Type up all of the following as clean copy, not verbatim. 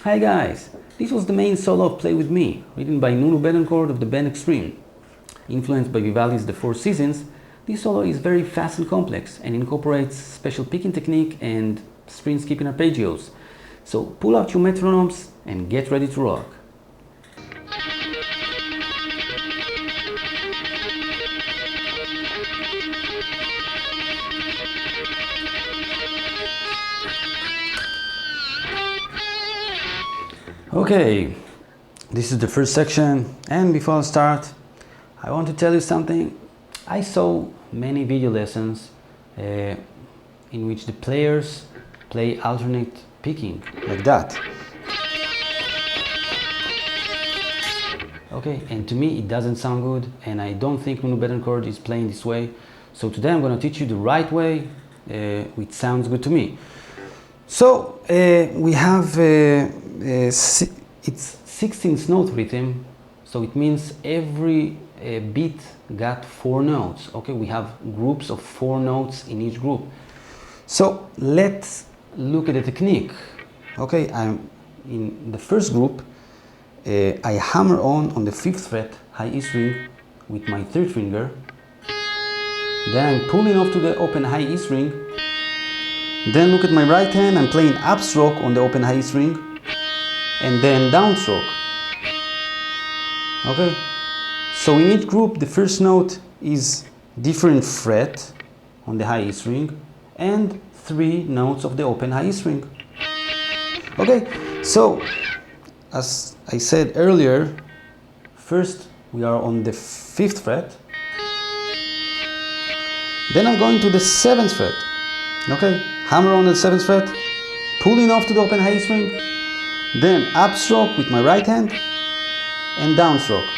Hi guys, this was the main solo of Play With Me, written by Nuno Bettencourt of the band Extreme. Influenced by Vivaldi's The Four Seasons, this solo is very fast and complex and incorporates special picking technique and string skipping arpeggios. So pull out your metronomes and get ready to rock. Okay, this is the first section, and before I start, I want to tell you something. I saw many video lessons in which the players play alternate picking, like that. Okay, and to me it doesn't sound good, and I don't think Nuno Bettencourt is playing this way. So today I'm going to teach you the right way, which sounds good to me. So we have it's 16th note rhythm, so it means every beat got 4 notes. Okay, we have groups of 4 notes in each group. So let's look at the technique. Okay, I'm in the first group. I hammer on the 5th fret high E string with my 3rd finger. Then I'm pulling off to the open high E string. Then look at my right hand, I'm playing upstroke on the open high E string and then downstroke. Okay, so in each group the first note is different fret on the high E string and 3 notes of the open high E string. Okay, so as I said earlier, first we are on the 5th fret, then I'm going to the 7th fret. Okay, hammer on the 7th fret, pulling off to the open high E string, then upstroke with my right hand and downstroke.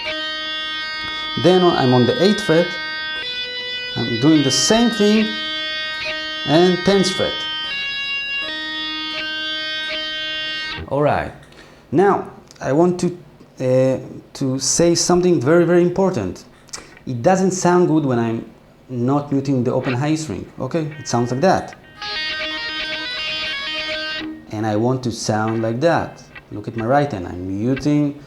Then I'm on the 8th fret, I'm doing the same thing, and 10th fret. Alright, now I want to say something very important. It doesn't sound good when I'm not muting the open high string. Okay, it sounds like that. And I want to sound like that. Look at my right hand, I'm muting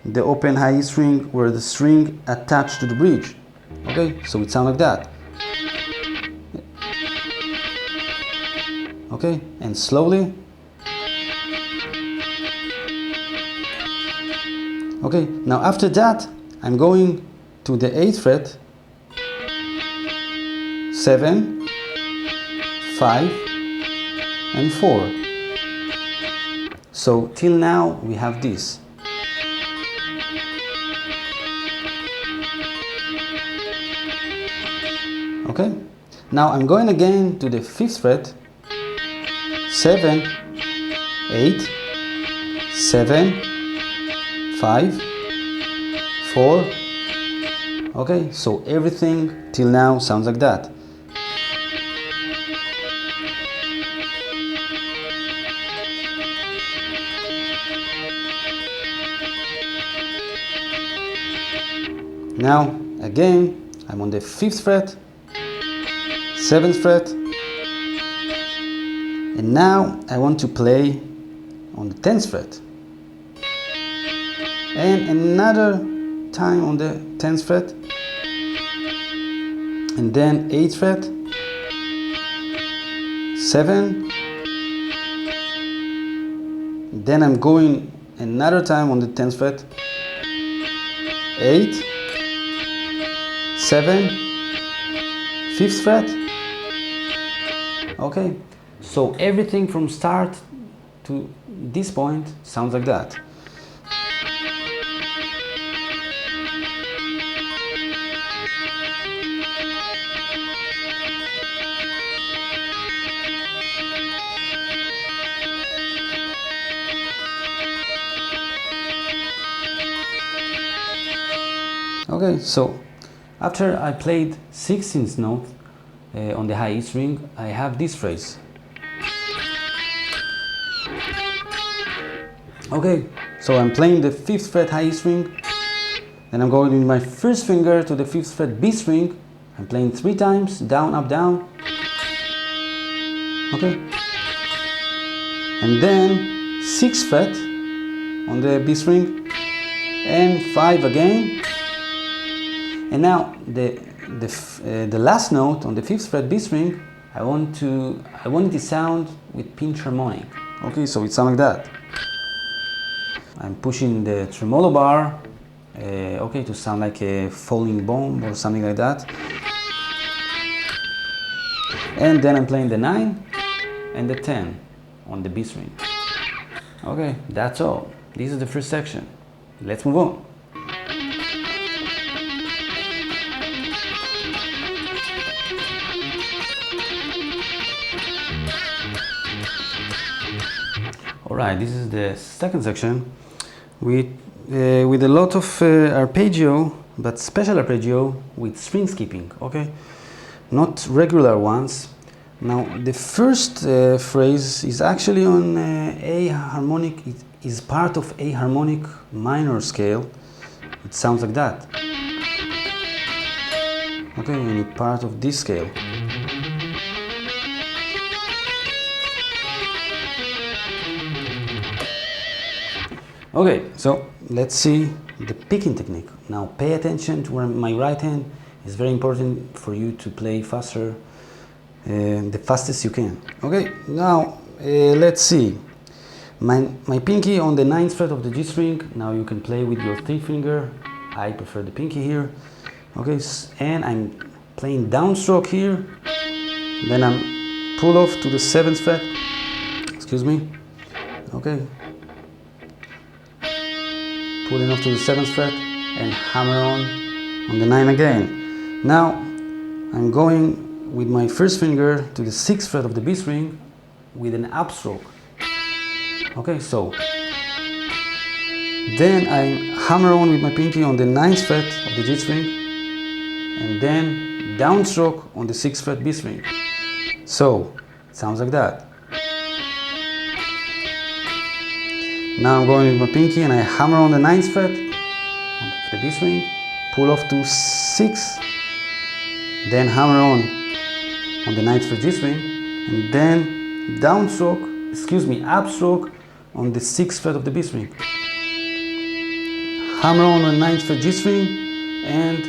the open high string where the string attached to the bridge. Okay, so it sounds like that. Okay, and slowly. Okay, now after that, I'm going to the 8th fret, 7, 5, and 4. So till now we have this. Okay, now I'm going again to the 5th fret, 7, 8, 7, 5, 4. Okay, so everything till now sounds like that. Now again I'm on the 5th fret, 7th fret, and now I want to play on the 10th fret and another time on the 10th fret, and then 8th fret, 7, then I'm going another time on the 10th fret, 8, 7, 5th fret. Okay, so everything from start to this point sounds like that. Okay, so after I played 16th note on the high E string, I have this phrase. Okay, so I'm playing the 5th fret high E string, then I'm going with my first finger to the 5th fret B string. I'm playing 3 times, down, up, down. Okay, and then 6th fret on the B string, and 5 again. And now the last note on the 5th fret B string, I want it to sound with pinch harmonic. Okay, so it sounds like that. I'm pushing the tremolo bar, okay, to sound like a falling bomb or something like that. And then I'm playing the 9 and the 10 on the B string. Okay, that's all. This is the first section. Let's move on. Alright, this is the second section with a lot of arpeggio, but special arpeggio with string skipping, okay? Not regular ones. Now, the first phrase is actually on A harmonic, it is part of A harmonic minor scale. It sounds like that. Okay, and it's part of this scale. Okay, so let's see the picking technique. Now pay attention to where my right hand is very important for you to play faster, the fastest you can. Okay, now let's see. My pinky on the 9th fret of the G string. Now you can play with your 3 finger. I prefer the pinky here. Okay, and I'm playing downstroke here. Then I'm pull off to the 7th fret. Excuse me. Okay. Pulling off to the 7th fret and hammer on the 9 again. Now I'm going with my first finger to the 6th fret of the B string with an upstroke. Okay, so then I hammer on with my pinky on the 9th fret of the G string and then downstroke on the 6th fret B string. So it sounds like that. Now I'm going with my pinky and I hammer on the 9th fret of the B string, pull off to 6, then hammer on the 9th fret G string, and then upstroke on the 6th fret of the B string. Hammer on the 9th fret G string and,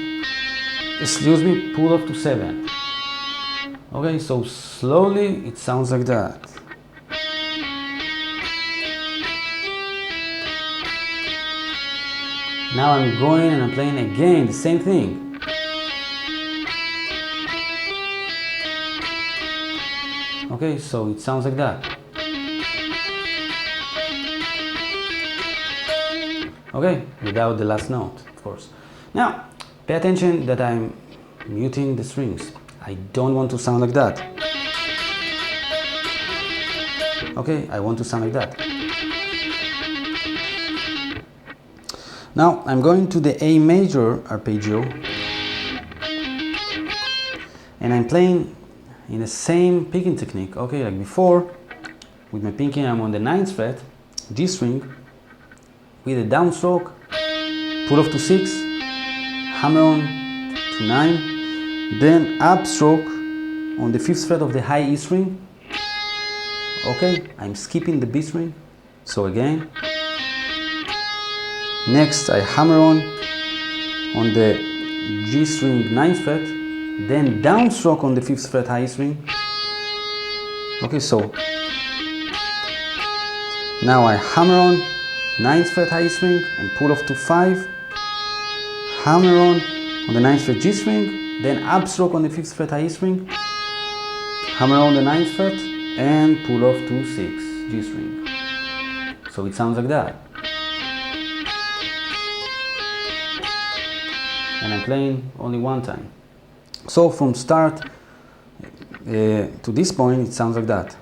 pull off to 7. Okay, so slowly it sounds like that. Now I'm going and I'm playing again the same thing. Okay, so it sounds like that. Okay, without the last note, of course. Now, pay attention that I'm muting the strings. I don't want to sound like that. Okay, I want to sound like that. Now I'm going to the A major arpeggio and I'm playing in the same picking technique, okay, like before. With my pinky I'm on the 9th fret, G string, with a downstroke, pull off to 6, hammer on to 9, then upstroke on the 5th fret of the high E string. Okay, I'm skipping the B string, so again. Next, I hammer on the G string 9th fret, then downstroke on the 5th fret high string. Okay, so now I hammer on 9th fret high string and pull off to 5, hammer on the 9th fret G string, then upstroke on the 5th fret high string, hammer on the 9th fret and pull off to 6 G string. So it sounds like that. And I'm playing only one time. So from start to this point, it sounds like that.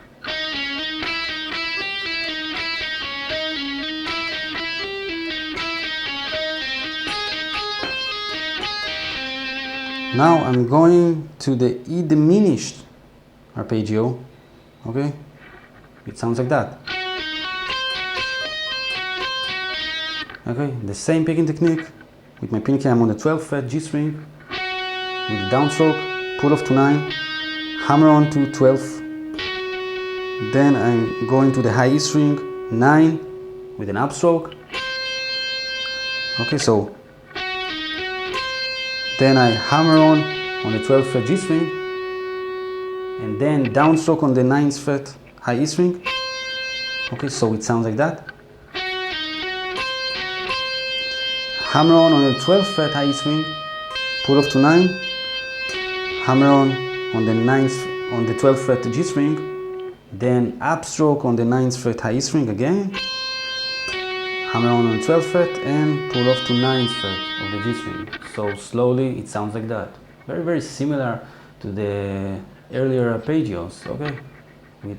Now I'm going to the E diminished arpeggio. Okay, it sounds like that. Okay, the same picking technique. With my pinky I'm on the 12th fret G string, with the downstroke, pull off to 9, hammer on to 12, then I'm going to the high E string, 9, with an upstroke. Okay, so then I hammer on the 12th fret G string, and then downstroke on the 9th fret high E string. Okay, so it sounds like that. Hammer on the 12th fret high E string, pull off to 9, hammer on the 9th, on the 12th fret G string, then upstroke on the 9th fret high E string again, hammer on the 12th fret and pull off to 9th fret of the G string. So slowly it sounds like that. Very, very similar to the earlier arpeggios, okay? With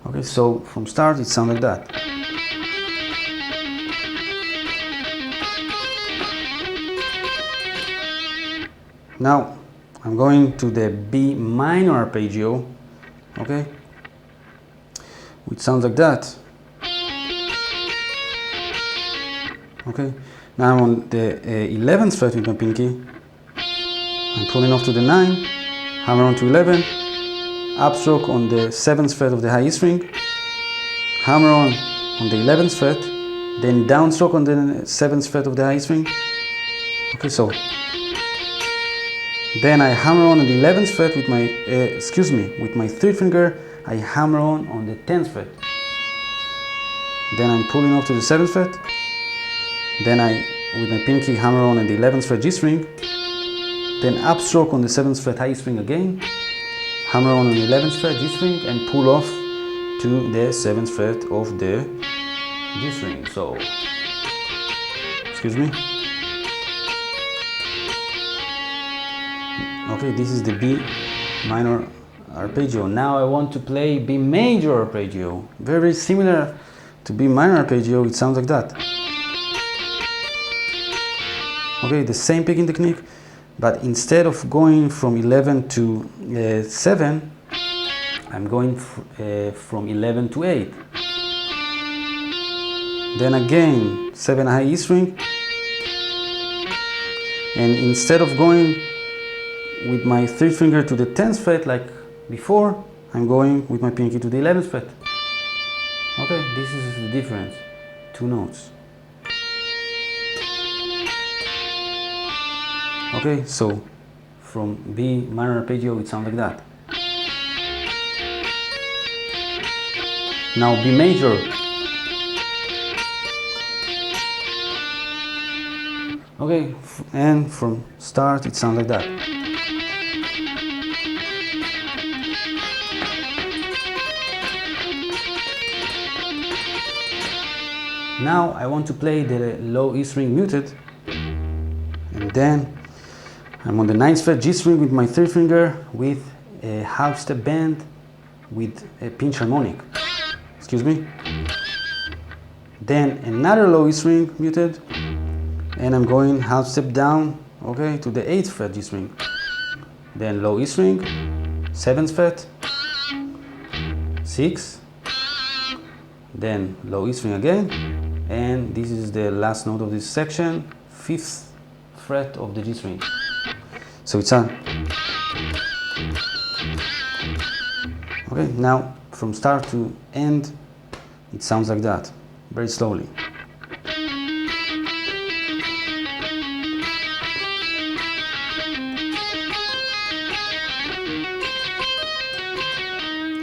okay, so from start it sounds like that. Now I'm going to the B minor arpeggio, okay, which sounds like that. Okay, now I'm on the 11th fret with my pinky. I'm pulling off to the 9, hammer on to 11, upstroke on the 7th fret of the high E string, hammer on the 11th fret, then downstroke on the 7th fret of the high E string. Okay, so then I hammer on the 11th fret with my, with my 3rd finger, I hammer on the 10th fret. Then I'm pulling off to the 7th fret. Then I, with my pinky, hammer on the 11th fret G string. Then upstroke on the 7th fret high string again. Hammer on the 11th fret G string and pull off to the 7th fret of the G string. So, okay, this is the B minor arpeggio. Now I want to play B major arpeggio. Very similar to B minor arpeggio, it sounds like that. Okay, the same picking technique, but instead of going from 11 to 7, I'm going from 11 to 8. Then again, 7 high E string, and instead of going with my 3rd finger to the 10th fret like before, I'm going with my pinky to the 11th fret. Okay, this is the difference, 2 notes. Okay, so from B minor arpeggio it sounds like that. Now B major. Okay, and from start it sounds like that. Now I want to play the low E string muted, and then I'm on the 9th fret G string with my 3rd finger with a half step bend with a pinch harmonic. Then another low E string muted, and I'm going half step down, okay, to the 8th fret G string. Then low E string, 7th fret, 6, then low E string again, and this is the last note of this section, 5th fret of the G string. So it's on. Okay, now from start to end, it sounds like that, very slowly.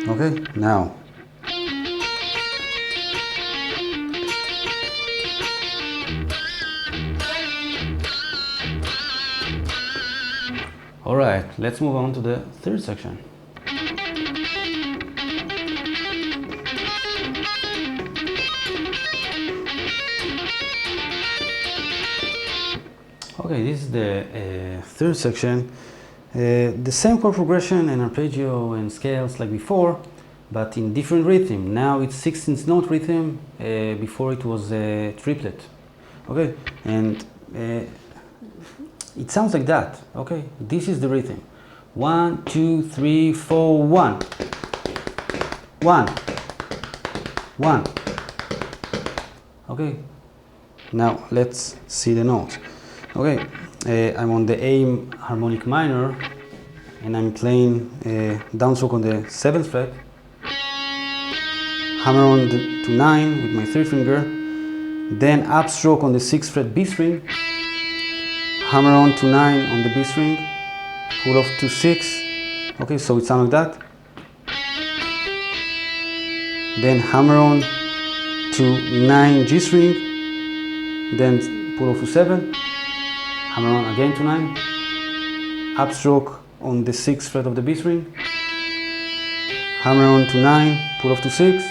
Okay, now. All right, let's move on to the 3rd section. Okay, this is the 3rd section. The same chord progression and arpeggio and scales like before, but in different rhythm. Now it's 16th note rhythm, before it was a triplet. Okay, and it sounds like that. Okay, this is the rhythm. 1, 2, 3, 4, 1. 1. 1. Okay, now let's see the notes. Okay, I'm on the A harmonic minor, and I'm playing downstroke on the 7th fret, hammer on to 9 with my 3rd finger, then upstroke on the 6th fret B string, hammer on to 9 on the B string, pull off to 6. Okay, so it sounds like that. Then hammer on to 9 G string, then pull off to 7, hammer on again to 9, upstroke on the 6th fret of the B string, hammer on to 9, pull off to 6,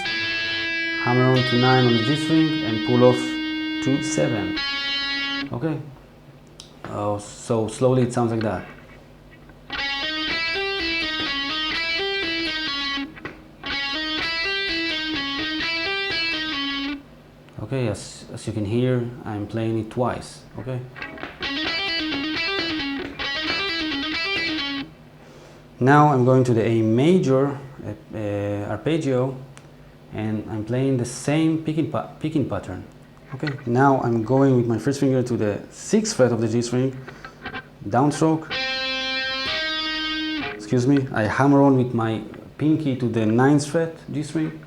hammer on to 9 on the G string, and pull off to 7. Okay, so slowly it sounds like that. Okay, as you can hear, I'm playing it twice. Okay. Now I'm going to the A major arpeggio, and I'm playing the same picking pattern. Okay. Now I'm going with my 1st finger to the 6th fret of the G string, downstroke. Excuse me. I hammer on with my pinky to the 9th fret G string.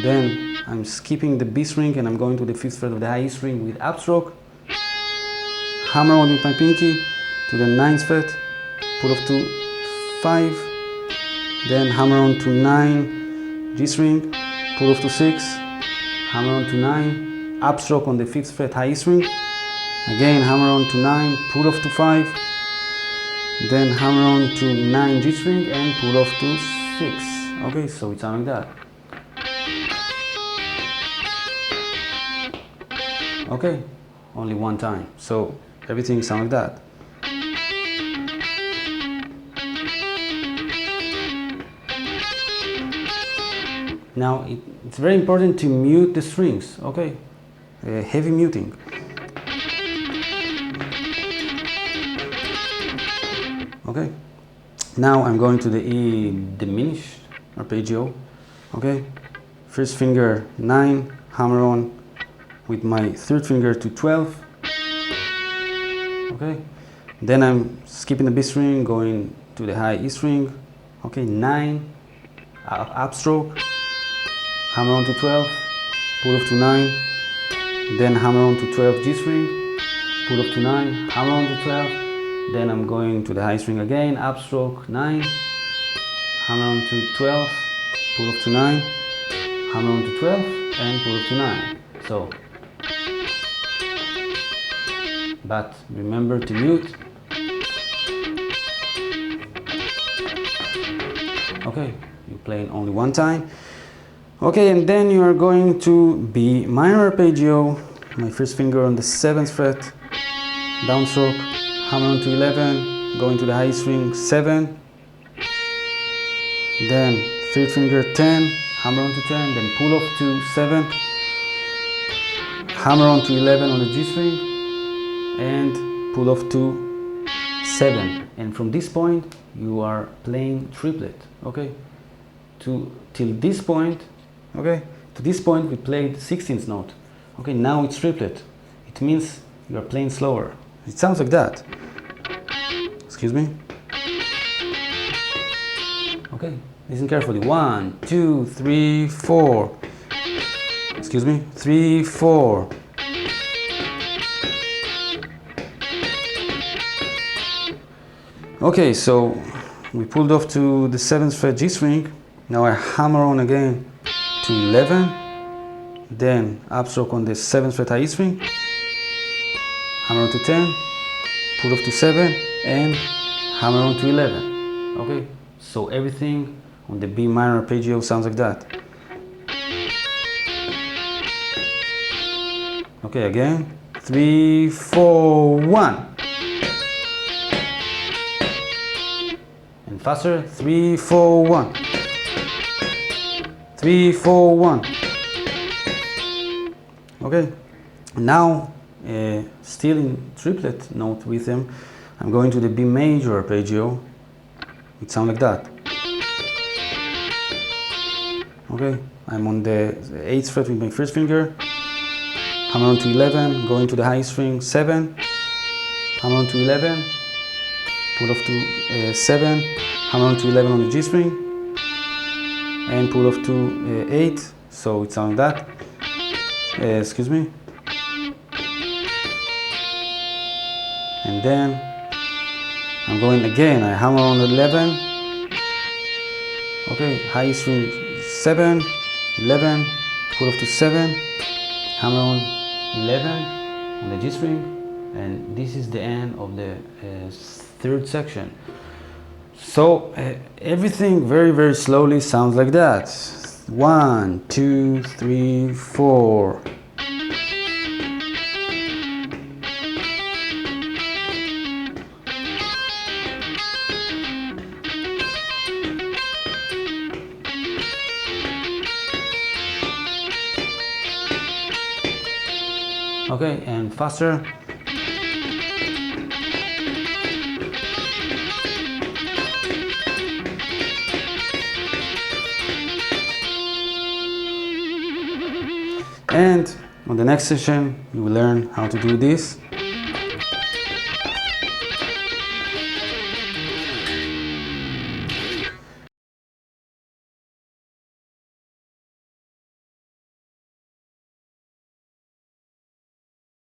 Then I'm skipping the B string and I'm going to the 5th fret of the high E string with upstroke. Hammer on with my pinky to the 9th fret, pull off to 5, then hammer on to 9 G string, pull off to 6, hammer on to 9, upstroke on the 5th fret high E string, again hammer on to 9, pull off to 5, then hammer on to 9 G string and pull off to 6. Okay, so it sounds like that. Okay, only one time, so everything sounds like that. Now it's very important to mute the strings. Okay, heavy muting. Okay, now I'm going to the E diminished arpeggio. Okay, 1st finger 9, hammer on with my 3rd finger to 12. Okay, then I'm skipping the B string, going to the high E string. Okay, 9, upstroke, hammer on to 12, pull off to 9, then hammer on to 12 G string, pull off to 9, hammer on to 12, then I'm going to the high string again, upstroke 9, hammer on to 12, pull off to 9, hammer on to 12, and pull off to 9. So, but remember to mute. Okay, you're playing only one time. Okay, and then you are going to B minor arpeggio, my 1st finger on the 7th fret, downstroke, hammer on to 11, going to the high string 7, then 3rd finger 10, hammer on to 10, then pull off to 7, hammer on to 11 on the G string, and pull off to 7. And from this point, you are playing triplet. Okay, till this point. Okay, to this point we played 16th note. Okay, now it's triplet. It means you are playing slower. It sounds like that. Excuse me. Okay, listen carefully. 1, 2, 3, 4. Excuse me. 3, 4. Okay, so we pulled off to the 7th fret G string. Now I hammer on again to 11, then upstroke on the 7th fret high E string, hammer on to 10, pull off to 7, and hammer on to 11. Okay, so everything on the B minor arpeggio sounds like that. Okay, again, 3, 4, 1. And faster, 3, 4, 1. 3, 4, 1. Okay, now still in triplet note rhythm, I'm going to the B major arpeggio. It sounds like that. Okay, I'm on the 8th fret with my first finger, hammer on to 11, going to the high string 7, hammer on to 11, pull off to 7, hammer on to 11 on the G string, and pull off to 8. So it sounds like that. Excuse me. And then I'm going again, I hammer on 11. Okay, high string 7, 11, pull off to 7, hammer on 11 on the G string, and this is the end of the third section. So everything very, very slowly sounds like that. 1, 2, 3, 4. Okay, and faster. And on the next session, you will learn how to do this.